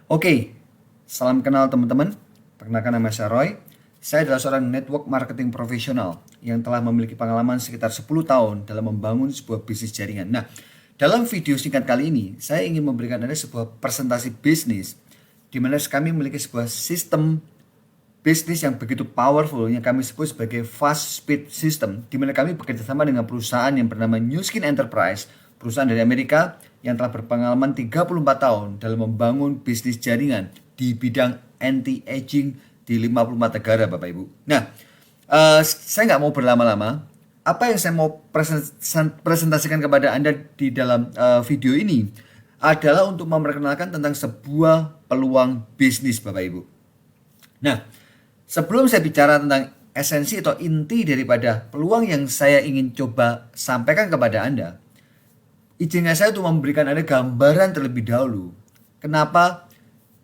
Oke, salam kenal teman-teman. Perkenalkan nama saya Roy. Saya adalah seorang network marketing profesional yang telah memiliki pengalaman sekitar 10 tahun dalam membangun sebuah bisnis jaringan. Nah, dalam video singkat kali ini, saya ingin memberikan Anda sebuah presentasi bisnis di mana kami memiliki sebuah sistem bisnis yang begitu powerful yang kami sebut sebagai fast speed system, di mana kami bekerja sama dengan perusahaan yang bernama New Skin Enterprise, perusahaan dari Amerika yang telah berpengalaman 34 tahun dalam membangun bisnis jaringan di bidang anti-aging di 54 negara, Bapak Ibu. Nah, saya nggak mau berlama-lama. Apa yang saya mau presentasikan kepada Anda di dalam video ini adalah untuk memperkenalkan tentang sebuah peluang bisnis, Bapak Ibu. Nah, sebelum saya bicara tentang esensi atau inti daripada peluang yang saya ingin coba sampaikan kepada Anda, izinkan saya untuk memberikan Anda gambaran terlebih dahulu. Kenapa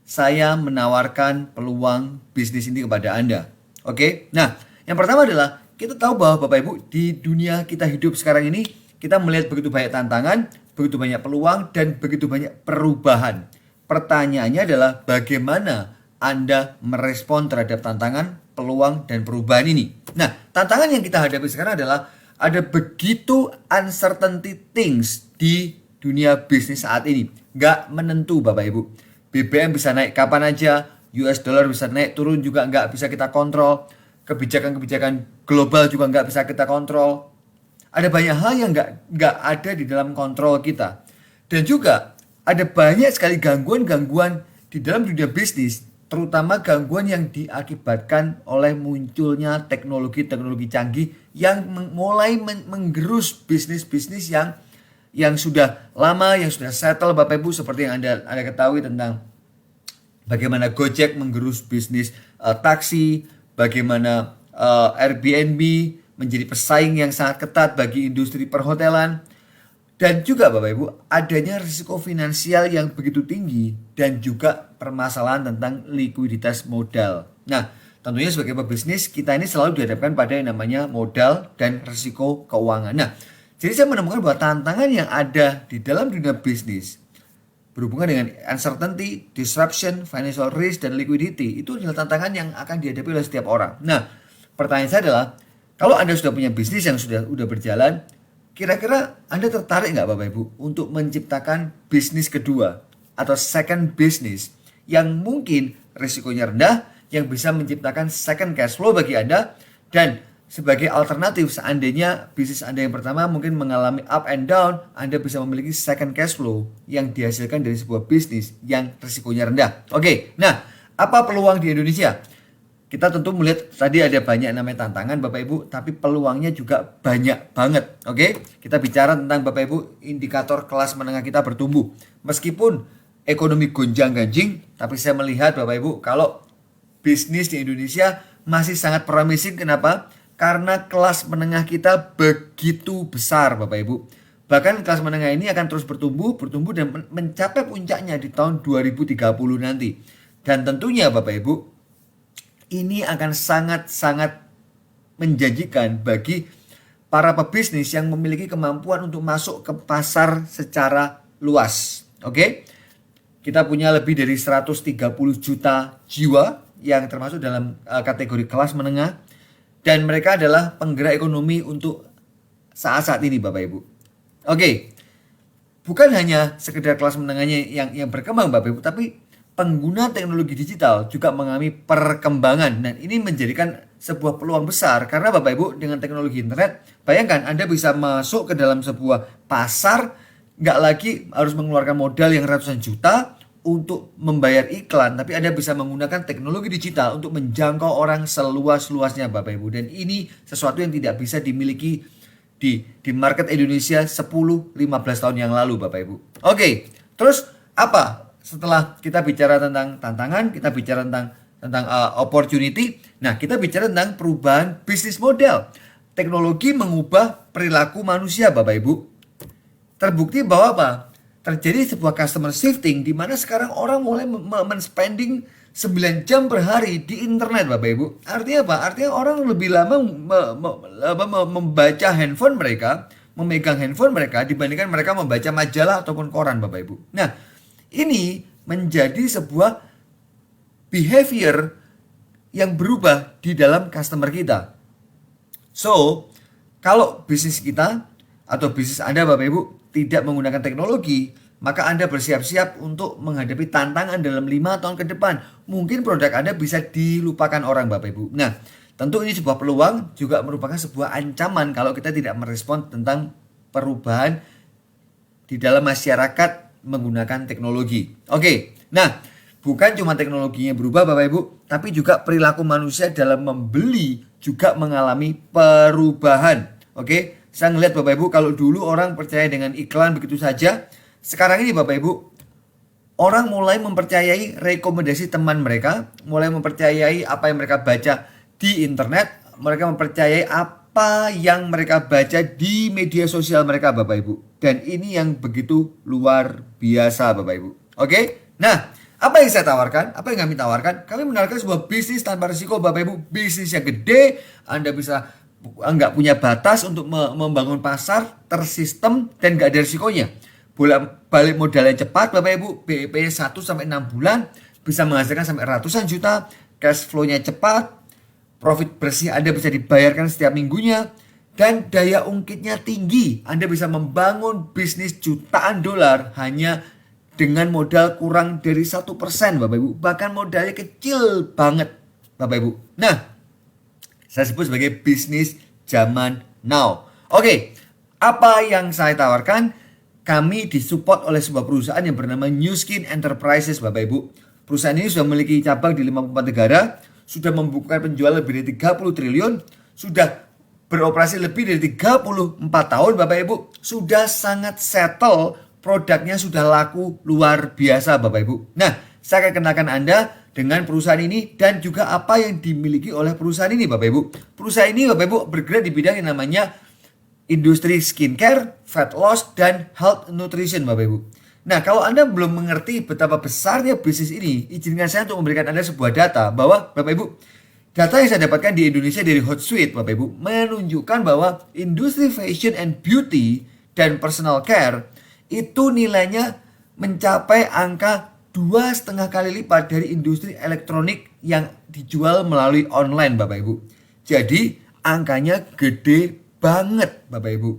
saya menawarkan peluang bisnis ini kepada Anda. Oke, nah yang pertama adalah kita tahu bahwa Bapak Ibu di dunia kita hidup sekarang ini kita melihat begitu banyak tantangan, begitu banyak peluang dan begitu banyak perubahan. Pertanyaannya adalah bagaimana Anda merespon terhadap tantangan, peluang dan perubahan ini. Nah, tantangan yang kita hadapi sekarang adalah ada begitu uncertainty things di dunia bisnis saat ini. Nggak menentu Bapak Ibu. BBM bisa naik kapan aja, US dollar bisa naik turun juga nggak bisa kita kontrol. Kebijakan-kebijakan global juga nggak bisa kita kontrol. Ada banyak hal yang nggak ada di dalam kontrol kita. Dan juga ada banyak sekali gangguan-gangguan di dalam dunia bisnis, terutama gangguan yang diakibatkan oleh munculnya teknologi-teknologi canggih yang mulai menggerus bisnis-bisnis yang sudah lama, yang sudah settle Bapak Ibu, seperti yang Anda ketahui tentang bagaimana Gojek menggerus bisnis taksi, bagaimana Airbnb menjadi pesaing yang sangat ketat bagi industri perhotelan, dan juga Bapak Ibu adanya risiko finansial yang begitu tinggi dan juga permasalahan tentang likuiditas modal. Nah, tentunya sebagai pebisnis kita ini selalu dihadapkan pada yang namanya modal dan risiko keuangan. Nah, jadi saya menemukan bahwa tantangan yang ada di dalam dunia bisnis berhubungan dengan uncertainty, disruption, financial risk, dan liquidity itu adalah tantangan yang akan dihadapi oleh setiap orang. Nah, pertanyaan saya adalah, kalau Anda sudah punya bisnis yang sudah berjalan, kira-kira Anda tertarik nggak Bapak Ibu untuk menciptakan bisnis kedua atau second business yang mungkin risikonya rendah, yang bisa menciptakan second cash flow bagi Anda, dan sebagai alternatif seandainya bisnis Anda yang pertama mungkin mengalami up and down, Anda bisa memiliki second cash flow yang dihasilkan dari sebuah bisnis yang risikonya rendah. Oke, nah apa peluang di Indonesia? Kita tentu melihat tadi ada banyak namanya tantangan Bapak Ibu, tapi peluangnya juga banyak banget. Oke, kita bicara tentang Bapak Ibu indikator kelas menengah kita bertumbuh. Meskipun ekonomi gonjang-ganjing, tapi saya melihat Bapak Ibu kalau bisnis di Indonesia masih sangat promising. Kenapa? Karena kelas menengah kita begitu besar Bapak Ibu. Bahkan kelas menengah ini akan terus bertumbuh dan mencapai puncaknya di tahun 2030 nanti. Dan tentunya Bapak Ibu, ini akan sangat-sangat menjanjikan bagi para pebisnis yang memiliki kemampuan untuk masuk ke pasar secara luas. Oke? Kita punya lebih dari 130 juta jiwa yang termasuk dalam kategori kelas menengah. Dan mereka adalah penggerak ekonomi untuk saat-saat ini Bapak Ibu. Oke, bukan hanya sekedar kelas menengahnya yang berkembang Bapak Ibu, tapi pengguna teknologi digital juga mengalami perkembangan. Dan ini menjadikan sebuah peluang besar. Karena Bapak Ibu dengan teknologi internet, bayangkan Anda bisa masuk ke dalam sebuah pasar, nggak lagi harus mengeluarkan modal yang ratusan juta untuk membayar iklan, tapi Anda bisa menggunakan teknologi digital untuk menjangkau orang seluas-luasnya Bapak Ibu. Dan ini sesuatu yang tidak bisa dimiliki di market Indonesia 10-15 tahun yang lalu Bapak Ibu. Oke, terus apa? Setelah kita bicara tentang tantangan, kita bicara tentang opportunity. Nah, kita bicara tentang perubahan bisnis model. Teknologi mengubah perilaku manusia Bapak Ibu. Terbukti bahwa apa? Terjadi sebuah customer shifting di mana sekarang orang mulai men-spending 9 jam per hari di internet Bapak Ibu. Artinya apa? Artinya orang lebih lama membaca handphone mereka, memegang handphone mereka dibandingkan mereka membaca majalah ataupun koran Bapak Ibu. Nah, ini menjadi sebuah behavior yang berubah di dalam customer kita. So, kalau bisnis kita atau bisnis Anda Bapak Ibu tidak menggunakan teknologi, maka Anda bersiap-siap untuk menghadapi tantangan dalam 5 tahun ke depan. Mungkin produk Anda bisa dilupakan orang Bapak Ibu. Nah, tentu ini sebuah peluang, juga merupakan sebuah ancaman kalau kita tidak merespon tentang perubahan di dalam masyarakat menggunakan teknologi. Oke, nah bukan cuma teknologinya berubah Bapak Ibu, tapi juga perilaku manusia dalam membeli juga mengalami perubahan. Oke, saya ngelihat Bapak Ibu, kalau dulu orang percaya dengan iklan begitu saja, sekarang ini Bapak Ibu, orang mulai mempercayai rekomendasi teman mereka, mulai mempercayai apa yang mereka baca di internet, mereka mempercayai apa yang mereka baca di media sosial mereka Bapak Ibu. Dan ini yang begitu luar biasa Bapak Ibu. Oke, nah apa yang saya tawarkan? Apa yang kami tawarkan? Kami menawarkan sebuah bisnis tanpa risiko Bapak Ibu. Bisnis yang gede, Anda bisa nggak punya batas untuk membangun pasar tersistem dan nggak ada risikonya. Balik modalnya cepat Bapak Ibu, BEP 1 sampai 6 bulan bisa menghasilkan sampai ratusan juta, cash flow-nya cepat, profit bersih Anda bisa dibayarkan setiap minggunya, dan daya ungkitnya tinggi. Anda bisa membangun bisnis jutaan dolar hanya dengan modal kurang dari 1% Bapak Ibu. Bahkan modalnya kecil banget Bapak Ibu. Nah, saya sebut sebagai bisnis zaman now. Oke, apa yang saya tawarkan? Kami disupport oleh sebuah perusahaan yang bernama New Skin Enterprises Bapak Ibu. Perusahaan ini sudah memiliki cabang di 54 negara, sudah membukukan penjualan lebih dari 30 triliun, sudah beroperasi lebih dari 34 tahun Bapak Ibu, sudah sangat settle, produknya sudah laku luar biasa Bapak Ibu. Nah, saya akan kenalkan Anda dengan perusahaan ini dan juga apa yang dimiliki oleh perusahaan ini Bapak Ibu. Perusahaan ini Bapak Ibu bergerak di bidang yang namanya industri skincare, fat loss, dan health nutrition Bapak Ibu. Nah, kalau Anda belum mengerti betapa besarnya bisnis ini, izinkan saya untuk memberikan Anda sebuah data bahwa Bapak Ibu, data yang saya dapatkan di Indonesia dari Hotsuite Bapak Ibu menunjukkan bahwa industri fashion and beauty dan personal care itu nilainya mencapai angka 2,5 kali lipat dari industri elektronik yang dijual melalui online Bapak Ibu. Jadi angkanya gede banget Bapak Ibu.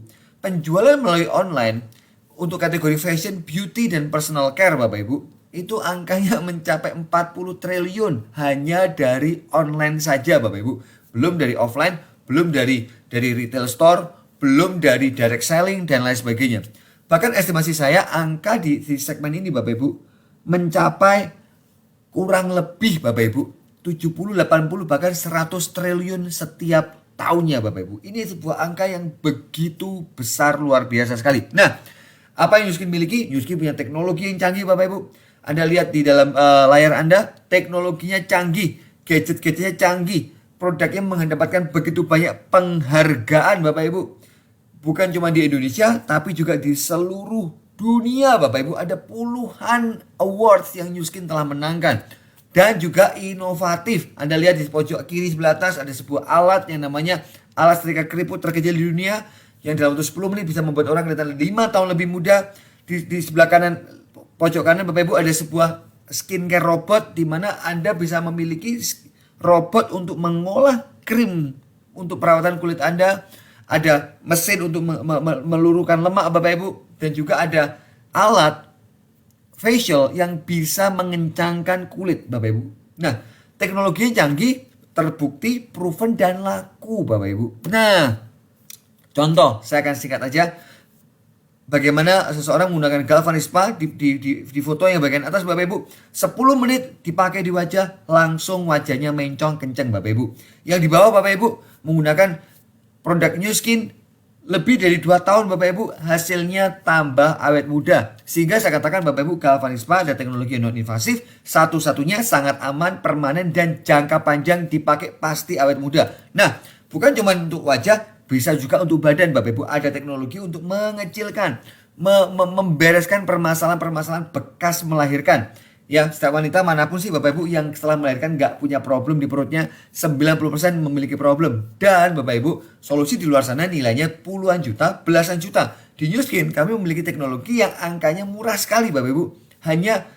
Penjualan melalui online untuk kategori fashion, beauty, dan personal care Bapak Ibu, itu angkanya mencapai 40 triliun hanya dari online saja Bapak Ibu. Belum dari offline, belum dari retail store, belum dari direct selling, dan lain sebagainya. Bahkan estimasi saya angka di segmen ini Bapak Ibu mencapai kurang lebih Bapak Ibu 70, 80, bahkan 100 triliun setiap tahunnya Bapak Ibu. Ini sebuah angka yang begitu besar, luar biasa sekali. Nah, apa yang New Skin miliki? New Skin punya teknologi yang canggih Bapak Ibu. Anda lihat di dalam layar Anda, teknologinya canggih, gadget-gadgetnya canggih, produknya mendapatkan begitu banyak penghargaan Bapak Ibu. Bukan cuma di Indonesia, tapi juga di seluruh dunia Bapak Ibu. Ada puluhan awards yang New Skin telah menangkan. Dan juga inovatif. Anda lihat di pojok kiri sebelah atas ada sebuah alat yang namanya alat setrika keriput terkecil di dunia. Yang dalam waktu 10 menit bisa membuat orang kelihatan 5 tahun lebih muda. Di sebelah kanan, pojok kanan Bapak Ibu ada sebuah skincare robot, di mana Anda bisa memiliki robot untuk mengolah krim untuk perawatan kulit Anda. Ada mesin untuk meluruhkan lemak Bapak Ibu. Dan juga ada alat facial yang bisa mengencangkan kulit Bapak Ibu. Nah, teknologinya canggih, terbukti, proven, dan laku Bapak Ibu. Nah, contoh, saya akan singkat aja. Bagaimana seseorang menggunakan Galvanic Spa di foto yang bagian atas Bapak Ibu. 10 menit dipakai di wajah, langsung wajahnya mencong kenceng Bapak Ibu. Yang di bawah Bapak Ibu menggunakan produk New Skin lebih dari 2 tahun Bapak Ibu, hasilnya tambah awet muda. Sehingga saya katakan Bapak Ibu, Galvanic Spa ada teknologi non invasif, satu-satunya sangat aman, permanen, dan jangka panjang dipakai pasti awet muda. Nah, bukan cuma untuk wajah, bisa juga untuk badan Bapak Ibu. Ada teknologi untuk mengecilkan, membereskan permasalahan-permasalahan bekas melahirkan. Ya, setiap wanita manapun sih Bapak Ibu yang setelah melahirkan nggak punya problem di perutnya, 90% memiliki problem. Dan Bapak Ibu, solusi di luar sana nilainya puluhan juta, belasan juta. Di New Skin kami memiliki teknologi yang angkanya murah sekali Bapak Ibu. Hanya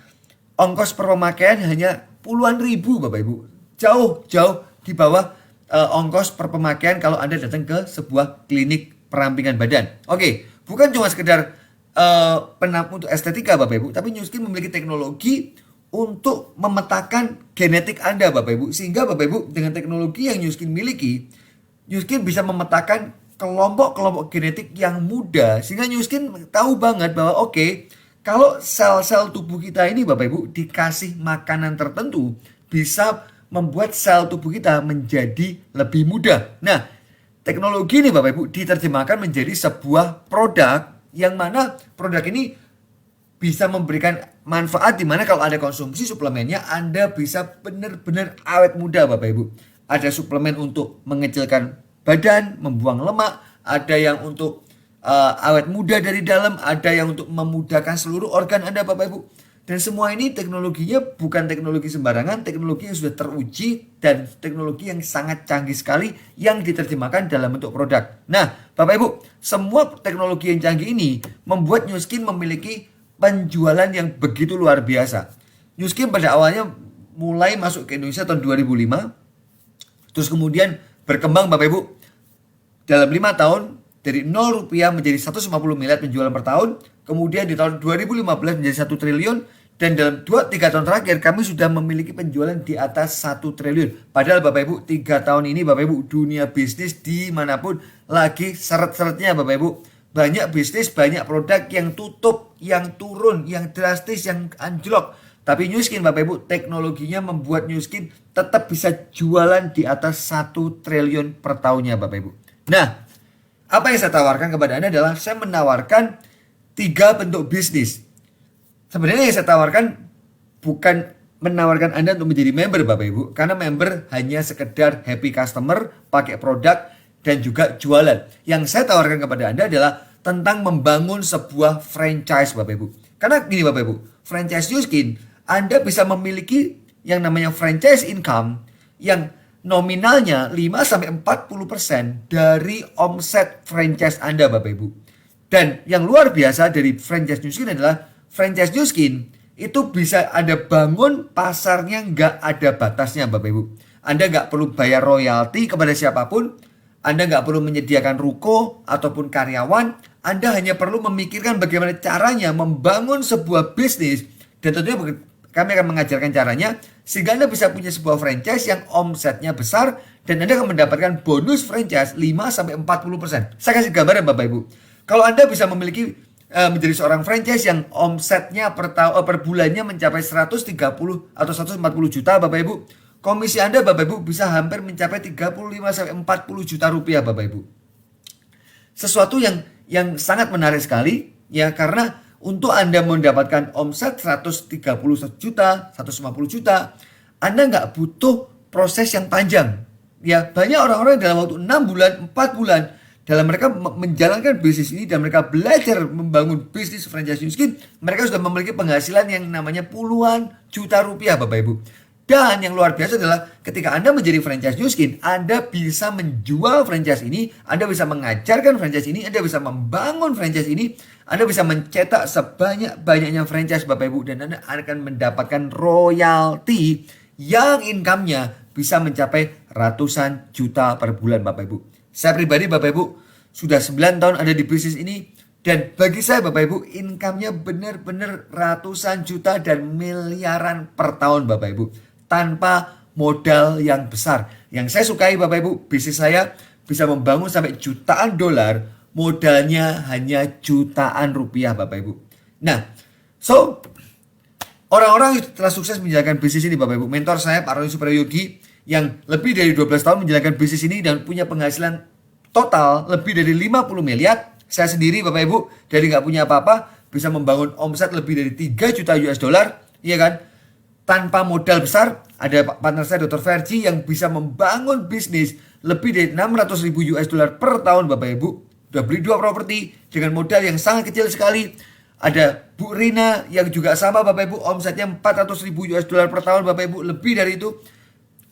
ongkos per pemakaian hanya puluhan ribu Bapak Ibu. Jauh di bawah ongkos per pemakaian kalau Anda datang ke sebuah klinik perampingan badan. Oke, bukan cuma sekedar penampung untuk estetika Bapak Ibu, tapi New Skin memiliki teknologi untuk memetakan genetik Anda Bapak Ibu. Sehingga Bapak Ibu dengan teknologi yang New Skin miliki, New Skin bisa memetakan kelompok-kelompok genetik yang muda. Sehingga New Skin tahu banget bahwa kalau sel-sel tubuh kita ini Bapak Ibu dikasih makanan tertentu, bisa membuat sel tubuh kita menjadi lebih muda. Nah, teknologi ini Bapak Ibu diterjemahkan menjadi sebuah produk yang mana produk ini bisa memberikan manfaat di mana kalau Anda konsumsi suplemennya Anda bisa benar-benar awet muda Bapak Ibu. Ada suplemen untuk mengecilkan badan, membuang lemak, ada yang untuk awet muda dari dalam, ada yang untuk memudahkan seluruh organ Anda Bapak Ibu. Dan semua ini teknologinya bukan teknologi sembarangan, teknologi yang sudah teruji dan teknologi yang sangat canggih sekali yang diterjemahkan dalam bentuk produk. Nah, Bapak Ibu, semua teknologi yang canggih ini membuat New Skin memiliki penjualan yang begitu luar biasa. New Skin pada awalnya mulai masuk ke Indonesia tahun 2005, terus kemudian berkembang Bapak Ibu dalam 5 tahun dari 0 rupiah menjadi 150 miliar penjualan per tahun. Kemudian di tahun 2015 menjadi 1 triliun. Dan dalam 2-3 tahun terakhir kami sudah memiliki penjualan di atas 1 triliun. Padahal Bapak Ibu 3 tahun ini Bapak Ibu dunia bisnis dimanapun lagi seret-seretnya Bapak Ibu. Banyak bisnis, banyak produk yang tutup, yang turun, yang drastis, yang anjlok. Tapi New Skin Bapak Ibu teknologinya membuat New Skin tetap bisa jualan di atas 1 triliun per tahunnya Bapak Ibu. Nah, apa yang saya tawarkan kepada Anda adalah saya menawarkan 3 bentuk bisnis. Sebenarnya yang saya tawarkan bukan menawarkan Anda untuk menjadi member Bapak Ibu. Karena member hanya sekedar happy customer, pakai produk, dan juga jualan. Yang saya tawarkan kepada Anda adalah tentang membangun sebuah franchise Bapak Ibu. Karena gini Bapak Ibu, franchise New Skin, Anda bisa memiliki yang namanya franchise income yang nominalnya 5-40% dari omset franchise Anda Bapak Ibu. Dan yang luar biasa dari franchise New Skin adalah franchise New Skin itu bisa Anda bangun pasarnya nggak ada batasnya Bapak Ibu. Anda nggak perlu bayar royalti kepada siapapun. Anda nggak perlu menyediakan ruko ataupun karyawan. Anda hanya perlu memikirkan bagaimana caranya membangun sebuah bisnis. Dan tentunya kami akan mengajarkan caranya sehingga Anda bisa punya sebuah franchise yang omsetnya besar dan Anda akan mendapatkan bonus franchise 5-40%. Saya kasih gambaran Bapak Ibu. Kalau Anda bisa memiliki menjadi seorang franchise yang omsetnya per bulannya mencapai 130 atau 140 juta Bapak Ibu, komisi Anda Bapak Ibu bisa hampir mencapai 35-40 juta rupiah Bapak Ibu. Sesuatu yang sangat menarik sekali ya, karena untuk Anda mendapatkan omset 130 juta, 150 juta, Anda nggak butuh proses yang panjang. Ya, banyak orang-orang dalam waktu 6 bulan, 4 bulan dalam mereka menjalankan bisnis ini dan mereka belajar membangun bisnis franchise New Skin, mereka sudah memiliki penghasilan yang namanya puluhan juta rupiah Bapak Ibu. Dan yang luar biasa adalah ketika Anda menjadi franchise New Skin, Anda bisa menjual franchise ini, Anda bisa mengajarkan franchise ini, Anda bisa membangun franchise ini, Anda bisa mencetak sebanyak-banyaknya franchise Bapak Ibu, dan Anda akan mendapatkan royalti yang income-nya bisa mencapai ratusan juta per bulan Bapak Ibu. Saya pribadi Bapak Ibu sudah 9 tahun ada di bisnis ini. Dan bagi saya Bapak Ibu income-nya benar-benar ratusan juta dan miliaran per tahun Bapak Ibu. Tanpa modal yang besar. Yang saya sukai Bapak Ibu, bisnis saya bisa membangun sampai jutaan dolar. Modalnya hanya jutaan rupiah Bapak Ibu. Nah, orang-orang yang telah sukses menjalankan bisnis ini Bapak Ibu. Mentor saya Pak Roni Suprayogi yang lebih dari 12 tahun menjalankan bisnis ini dan punya penghasilan total lebih dari 50 miliar. Saya sendiri Bapak Ibu dari nggak punya apa-apa bisa membangun omset lebih dari 3 juta US dollar, iya kan? Tanpa modal besar. Ada partner saya Dr. Verji yang bisa membangun bisnis lebih dari 600 ribu US dollar per tahun Bapak Ibu. Udah beli 2 properti dengan modal yang sangat kecil sekali. Ada Bu Rina yang juga sama Bapak Ibu, omsetnya 400 ribu US dollar per tahun Bapak Ibu, lebih dari itu.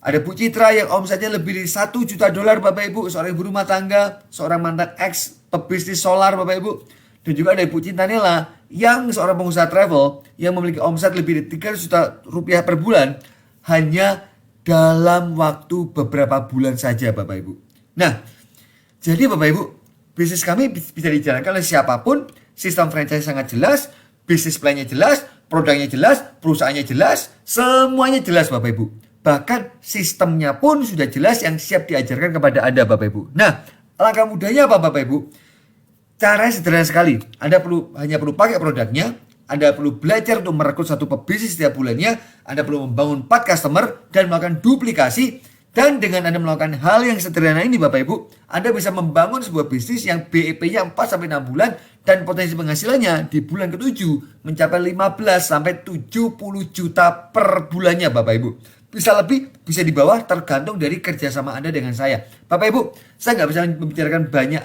Ada Bu Citra yang omsetnya lebih dari 1 juta dolar Bapak Ibu, seorang ibu rumah tangga, seorang mantan ex pebisnis solar Bapak Ibu. Dan juga ada Ibu Cinta Nela yang seorang pengusaha travel yang memiliki omset lebih dari 300 juta rupiah per bulan hanya dalam waktu beberapa bulan saja Bapak Ibu. Nah, jadi Bapak Ibu, bisnis kami bisa dijalankan oleh siapapun, sistem franchise sangat jelas, bisnis plan-nya jelas, produknya jelas, perusahaannya jelas, semuanya jelas Bapak Ibu. Bahkan sistemnya pun sudah jelas yang siap diajarkan kepada Anda Bapak Ibu. Nah, langkah mudahnya apa Bapak Ibu? Caranya sederhana sekali. Anda hanya perlu pakai produknya, Anda perlu belajar untuk merekrut satu pebisnis setiap bulannya, Anda perlu membangun 4 customer dan melakukan duplikasi. Dan dengan Anda melakukan hal yang sederhana ini Bapak Ibu, Anda bisa membangun sebuah bisnis yang BEP-nya 4-6 bulan dan potensi penghasilannya di bulan ke-7 mencapai 15-70 juta per bulannya Bapak Ibu. Bisa lebih, bisa di bawah, tergantung dari kerjasama Anda dengan saya. Bapak Ibu, saya nggak bisa membicarakan banyak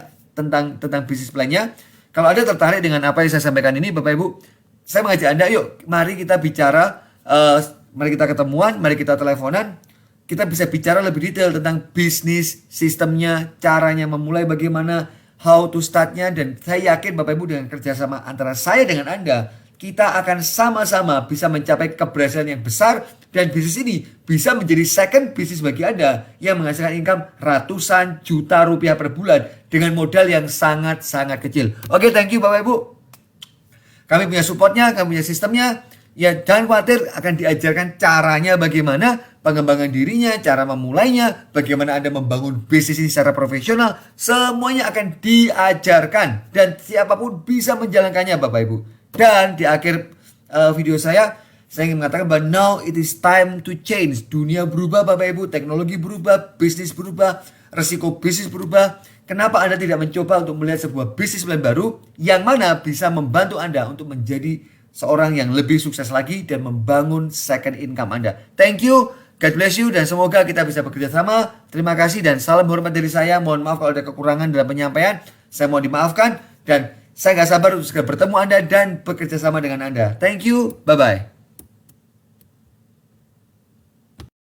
tentang bisnis plan-nya. Kalau Anda tertarik dengan apa yang saya sampaikan ini Bapak Ibu, saya mengajak Anda, yuk mari kita bicara, mari kita ketemuan, mari kita teleponan. Kita bisa bicara lebih detail tentang bisnis, sistemnya, caranya memulai bagaimana, how to startnya. Dan saya yakin Bapak Ibu dengan kerjasama antara saya dengan Anda, kita akan sama-sama bisa mencapai keberhasilan yang besar. Dan bisnis ini bisa menjadi second bisnis bagi Anda yang menghasilkan income ratusan juta rupiah per bulan dengan modal yang sangat-sangat kecil. Oke, thank you Bapak Ibu. Kami punya supportnya, kami punya sistemnya. Ya jangan khawatir, akan diajarkan caranya bagaimana, pengembangan dirinya, cara memulainya, bagaimana Anda membangun bisnis ini secara profesional. Semuanya akan diajarkan dan siapapun bisa menjalankannya Bapak Ibu. Dan di akhir video saya ingin mengatakan bahwa now it is time to change. Dunia berubah Bapak Ibu, teknologi berubah, bisnis berubah, resiko bisnis berubah. Kenapa Anda tidak mencoba untuk melihat sebuah bisnis plan baru yang mana bisa membantu Anda untuk menjadi seorang yang lebih sukses lagi dan membangun second income Anda. Thank you, God bless you, dan semoga kita bisa bekerja sama. Terima kasih dan salam hormat dari saya. Mohon maaf kalau ada kekurangan dalam penyampaian. Saya mohon dimaafkan dan saya gak sabar untuk segera bertemu Anda dan bekerja sama dengan Anda. Thank you, bye-bye.